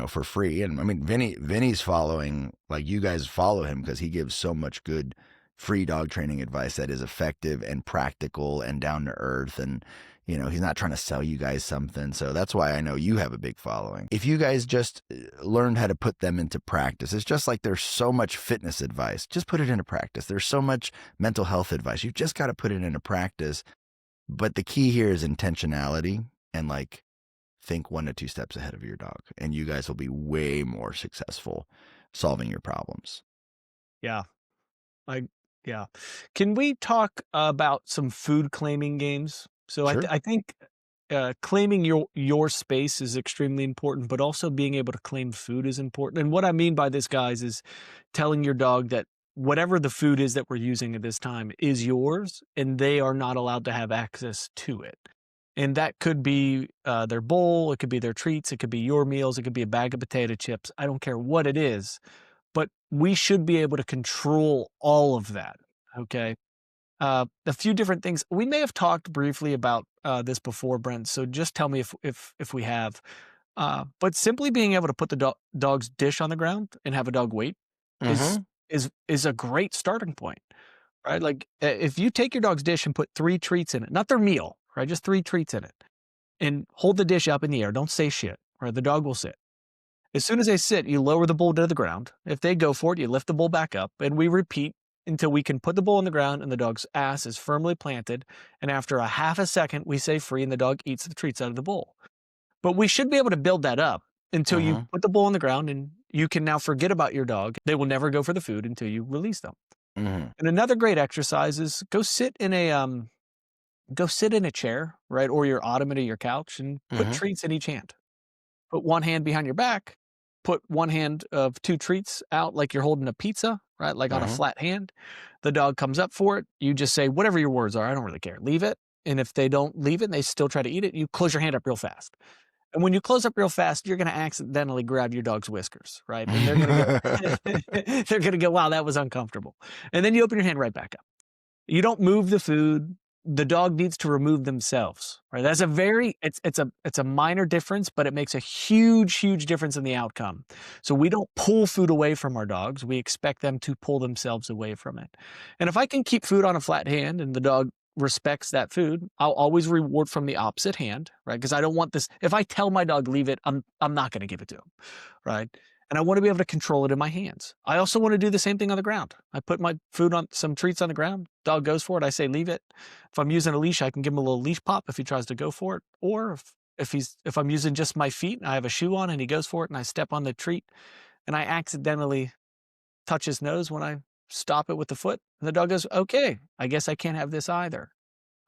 for free. And I mean, Vinny's following, like, you guys follow him because he gives so much good free dog training advice that is effective and practical and down to earth. And he's not trying to sell you guys something. So that's why I know you have a big following. If you guys just learned how to put them into practice, it's just like there's so much fitness advice. Just put it into practice. There's so much mental health advice. You've just got to put it into practice. But the key here is intentionality and think 1 to 2 steps ahead of your dog. And you guys will be way more successful solving your problems. Yeah. Yeah. Can we talk about some food claiming games? So Sure. I think claiming your space is extremely important, but also being able to claim food is important. And what I mean by this, guys, is telling your dog that whatever the food is that we're using at this time is yours, and they are not allowed to have access to it. And that could be their bowl, it could be their treats, it could be your meals, it could be a bag of potato chips. I don't care what it is, but we should be able to control all of that. Okay. A few different things. We may have talked briefly about this before, Brent. So just tell me if we have. But simply being able to put the dog's dish on the ground and have a dog wait is a great starting point, right? Like if you take your dog's dish and put 3 treats in it, not their meal, right? Just 3 treats in it, and hold the dish up in the air. Don't say shit, or the dog will sit. As soon as they sit, you lower the bowl to the ground. If they go for it, you lift the bowl back up, and we repeat until we can put the bowl on the ground and the dog's ass is firmly planted. And after a half a second, we say free and the dog eats the treats out of the bowl. But we should be able to build that up until you put the bowl on the ground, and you can now forget about your dog. They will never go for the food until you release them. And another great exercise is go sit in a chair, right? Or your ottoman or your couch, and put treats in each hand. Put one hand behind your back, put one hand of 2 treats out like you're holding a pizza, right? Like on a flat hand. The dog comes up for it. You just say, whatever your words are, I don't really care. Leave it. And if they don't leave it and they still try to eat it, you close your hand up real fast. And when you close up real fast, you're going to accidentally grab your dog's whiskers, right? And they're going to go, wow, that was uncomfortable. And then you open your hand right back up. You don't move the food. The dog needs to remove themselves, right? That's it's a minor difference, but it makes a huge, huge difference in the outcome. So we don't pull food away from our dogs. We expect them to pull themselves away from it. And if I can keep food on a flat hand and the dog respects that food, I'll always reward from the opposite hand, right? Because I don't want this. If I tell my dog leave it, I'm not going to give it to him, right? And I want to be able to control it in my hands. I also want to do the same thing on the ground. I put my food on some treats on the ground. Dog goes for it. I say, leave it. If I'm using a leash, I can give him a little leash pop if he tries to go for it. Or if I'm using just my feet and I have a shoe on and he goes for it and I step on the treat and I accidentally touch his nose when I stop it with the foot, and the dog goes, okay, I guess I can't have this either.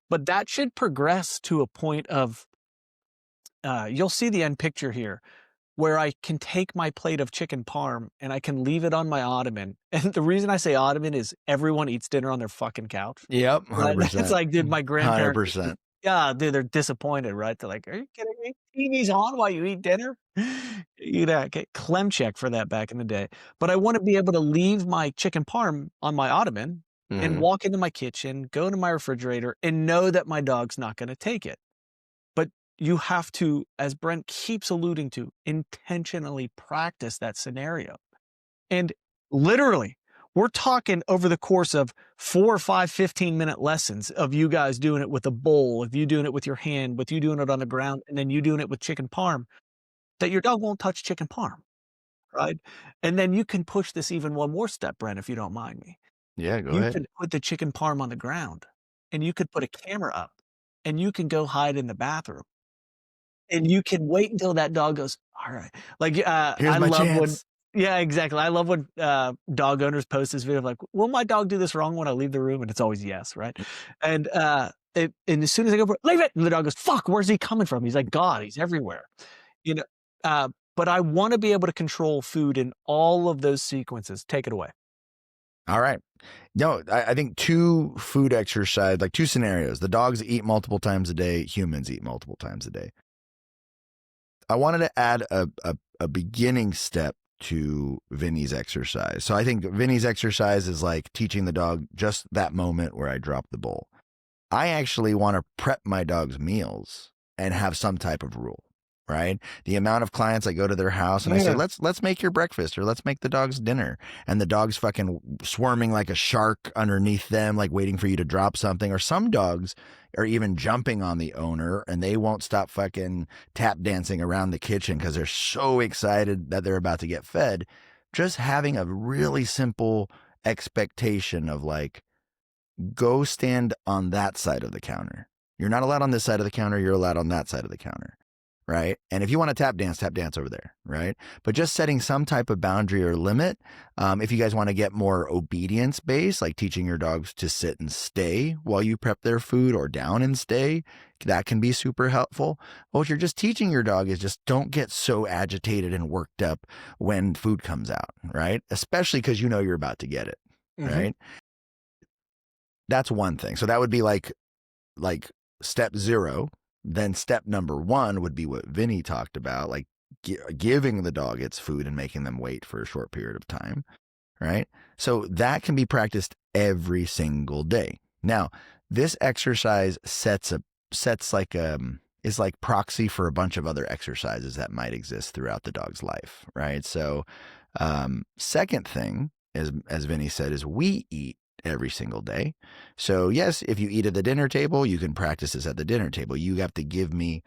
But that should progress to a point of, you'll see the end picture here, where I can take my plate of chicken parm and I can leave it on my ottoman. And the reason I say ottoman is everyone eats dinner on their fucking couch. Yep, 100%. It's like, dude, my grandparents. 100%. Yeah, dude, they're disappointed, right? They're like, are you kidding me? TV's on while you eat dinner? You know, get clem check for that back in the day. But I want to be able to leave my chicken parm on my ottoman and walk into my kitchen, go into my refrigerator, and know that my dog's not going to take it. But you have to, as Brent keeps alluding to, intentionally practice that scenario. And literally, we're talking over the course of 4 or 5 15-minute lessons of you guys doing it with a bowl, of you doing it with your hand, with you doing it on the ground, and then you doing it with chicken parm, that your dog won't touch chicken parm, right? And then you can push this even one more step, Brent, if you don't mind me. Yeah, go You ahead. could put the chicken parm on the ground, and you could put a camera up, and you can go hide in the bathroom. And you can wait until that dog goes, "Alright." Like, Here's I my love when chance. yeah, exactly. I love when, dog owners post this video of like, "Will my dog do this wrong when I leave the room?" And it's always yes, right? And, and as soon as I go for it, "Leave it!" And the dog goes, "Fuck, where's he coming from?" He's like God, he's everywhere. You know? But I wanna be able to control food in all of those sequences. Take it away. All right. No, I think two food exercise, like two scenarios. The dogs eat multiple times a day, humans eat multiple times a day. I wanted to add a beginning step to Vinny's exercise. So I think Vinny's exercise is like teaching the dog just that moment where I drop the bowl. I actually want to prep my dog's meals and have some type of rule, right? The amount of clients I go to their house and I say, Yeah. let's make your breakfast or let's make the dog's dinner. And the dog's fucking swarming like a shark underneath them, like waiting for you to drop something. Or some dogs are even jumping on the owner and they won't stop fucking tap dancing around the kitchen because they're so excited that they're about to get fed. Just having a really simple expectation of like, go stand on that side of the counter. You're not allowed on this side of the counter. You're allowed on that side of the counter. Right. And if you want to tap dance over there. Right. But just setting some type of boundary or limit. If you guys want to get more obedience based, like teaching your dogs to sit and stay while you prep their food or down and stay, that can be super helpful. But what you're just teaching your dog is just don't get so agitated and worked up when food comes out. Right. Especially because you know you're about to get it. Mhm. Right. That's one thing. So that would be like step 0. Then step number 1 would be what Vinny talked about, like giving the dog its food and making them wait for a short period of time, right? So that can be practiced every single day. Now, this exercise is like proxy for a bunch of other exercises that might exist throughout the dog's life, right? So, second thing, as Vinny said, is we eat every single day. So yes, if you eat at the dinner table, you can practice this at the dinner table. You have to give me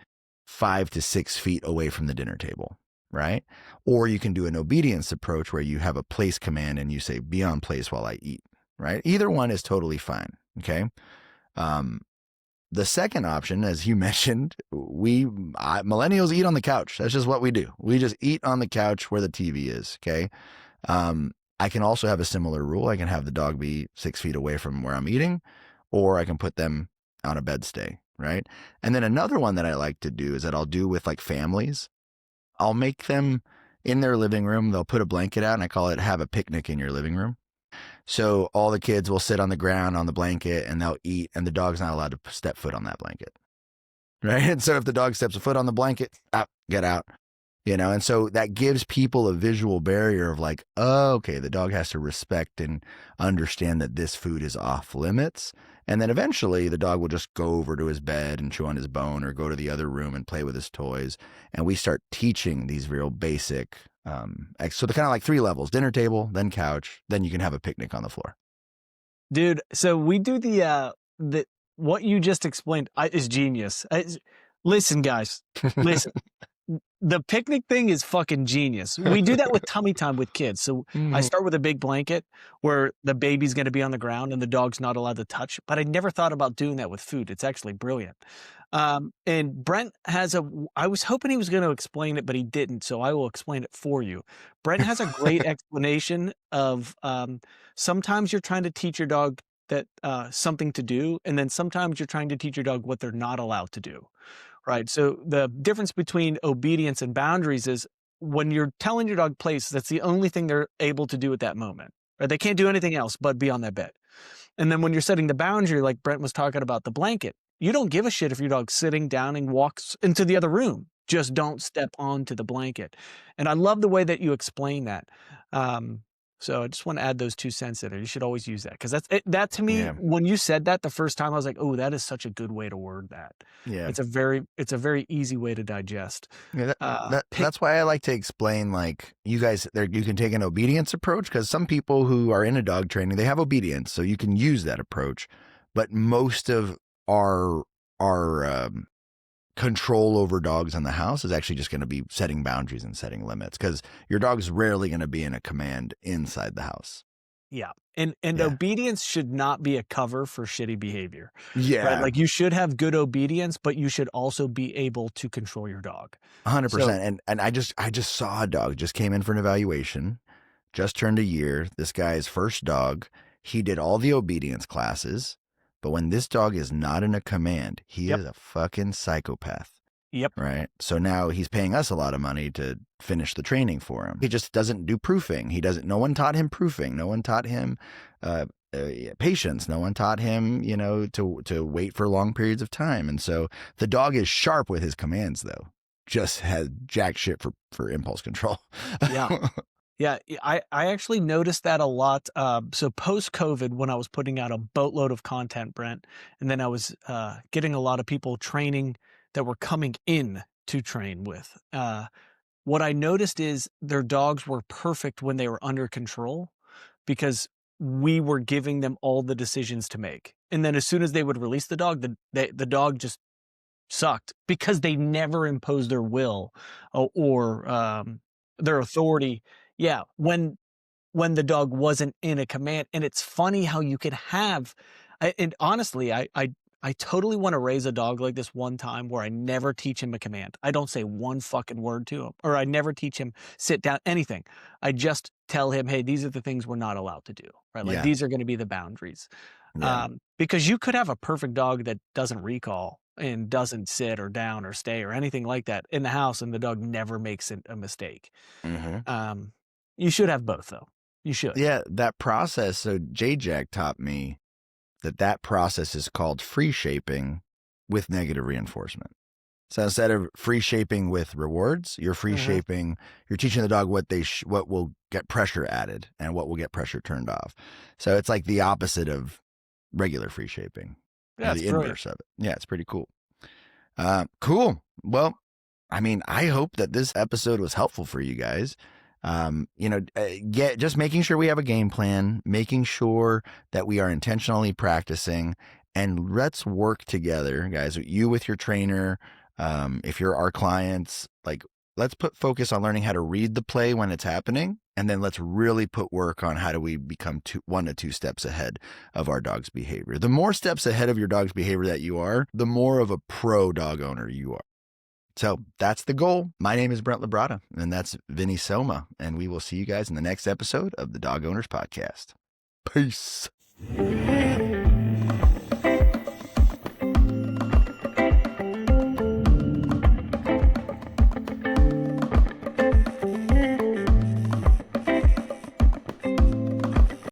5 to 6 feet away from the dinner table, right? Or you can do an obedience approach where you have a place command and you say, be on place while I eat, right? Either one is totally fine, okay? The second option, as you mentioned, millennials eat on the couch. That's just what we do. We just eat on the couch where the TV is, okay? I can also have a similar rule. I can have the dog be 6 feet away from where I'm eating, or I can put them on a bed stay, right? And then another one that I like to do is that I'll do with like families. I'll make them in their living room. They'll put a blanket out and I call it have a picnic in your living room. So all the kids will sit on the ground on the blanket and they'll eat and the dog's not allowed to step foot on that blanket, right? And so if the dog steps a foot on the blanket, get out. And so that gives people a visual barrier of like, oh, okay, the dog has to respect and understand that this food is off limits. And then eventually the dog will just go over to his bed and chew on his bone or go to the other room and play with his toys. And we start teaching these real basic, so they're kind of like 3 levels: dinner table, then couch, then you can have a picnic on the floor. Dude, so we do the what you just explained is genius. Listen, guys, listen. The picnic thing is fucking genius. We do that with tummy time with kids. So I start with a big blanket where the baby's going to be on the ground and the dog's not allowed to touch. But I never thought about doing that with food. It's actually brilliant. And Brent has I was hoping he was going to explain it, but he didn't. So I will explain it for you. Brent has a great explanation of sometimes you're trying to teach your dog that something to do. And then sometimes you're trying to teach your dog what they're not allowed to do. Right. So the difference between obedience and boundaries is when you're telling your dog place, that's the only thing they're able to do at that moment. Right? They can't do anything else but be on that bed. And then when you're setting the boundary, like Brent was talking about the blanket, you don't give a shit if your dog's sitting down and walks into the other room. Just don't step onto the blanket. And I love the way that you explain that. So I just want to add those 2 cents in there. You should always use that because that to me, Yeah. when you said that the first time, I was like, oh, that is such a good way to word that. Yeah. It's a very easy way to digest. Yeah, Pick, that's why I like to explain, like, you guys there, you can take an obedience approach, because some people who are into dog training, they have obedience, so you can use that approach. But most of our control over dogs in the house is actually just going to be setting boundaries and setting limits, because your dog's rarely going to be in a command inside the house. yeah, and Yeah. obedience should not be a cover for shitty behavior, right? Yeah. Like you should have good obedience, but you should also be able to control your dog. 100%. And I just saw a dog just came in for an evaluation, just turned a year. This guy's first dog. He did all the obedience classes, but when this dog is not in a command, he Yep. is a fucking psychopath. Yep. Right. So now he's paying us a lot of money to finish the training for him. He just doesn't do proofing. No one taught him proofing. No one taught him patience. No one taught him, to wait for long periods of time. And so the dog is sharp with his commands, though. Just has jack shit for impulse control. Yeah. Yeah, I actually noticed that a lot. So post-COVID, when I was putting out a boatload of content, Brent, and then I was getting a lot of people training that were coming in to train with. What I noticed is their dogs were perfect when they were under control because we were giving them all the decisions to make. And then as soon as they would release the dog, the dog just sucked because they never imposed their will or their authority. Yeah, when the dog wasn't in a command. And it's funny how you could have, and honestly, I totally want to raise a dog like this one time where I never teach him a command. I don't say one fucking word to him, or I never teach him sit down, anything. I just tell him, hey, these are the things we're not allowed to do, right? Like Yeah. these are going to be the boundaries. Yeah. Because you could have a perfect dog that doesn't recall and doesn't sit or down or stay or anything like that in the house, and the dog never makes a mistake. Mm-hmm. You should have both, though. You should. Yeah, that process. So J-Jack taught me that process is called free shaping with negative reinforcement. So instead of free shaping with rewards, you're free shaping. You're teaching the dog what will get pressure added and what will get pressure turned off. So it's like the opposite of regular free shaping. Yeah, The inverse of it. Yeah, it's pretty cool. Cool. Well, I mean, I hope that this episode was helpful for you guys. Just making sure we have a game plan, making sure that we are intentionally practicing, and let's work together, guys. You with your trainer, if you're our clients, like, let's put focus on learning how to read the play when it's happening, and then let's really put work on how do we become 1 to 2 steps ahead of our dog's behavior. The more steps ahead of your dog's behavior that you are, the more of a pro dog owner you are. So that's the goal. My name is Brent Labrada, and that's Vinny Soma, and we will see you guys in the next episode of the Dog Owners Podcast. Peace.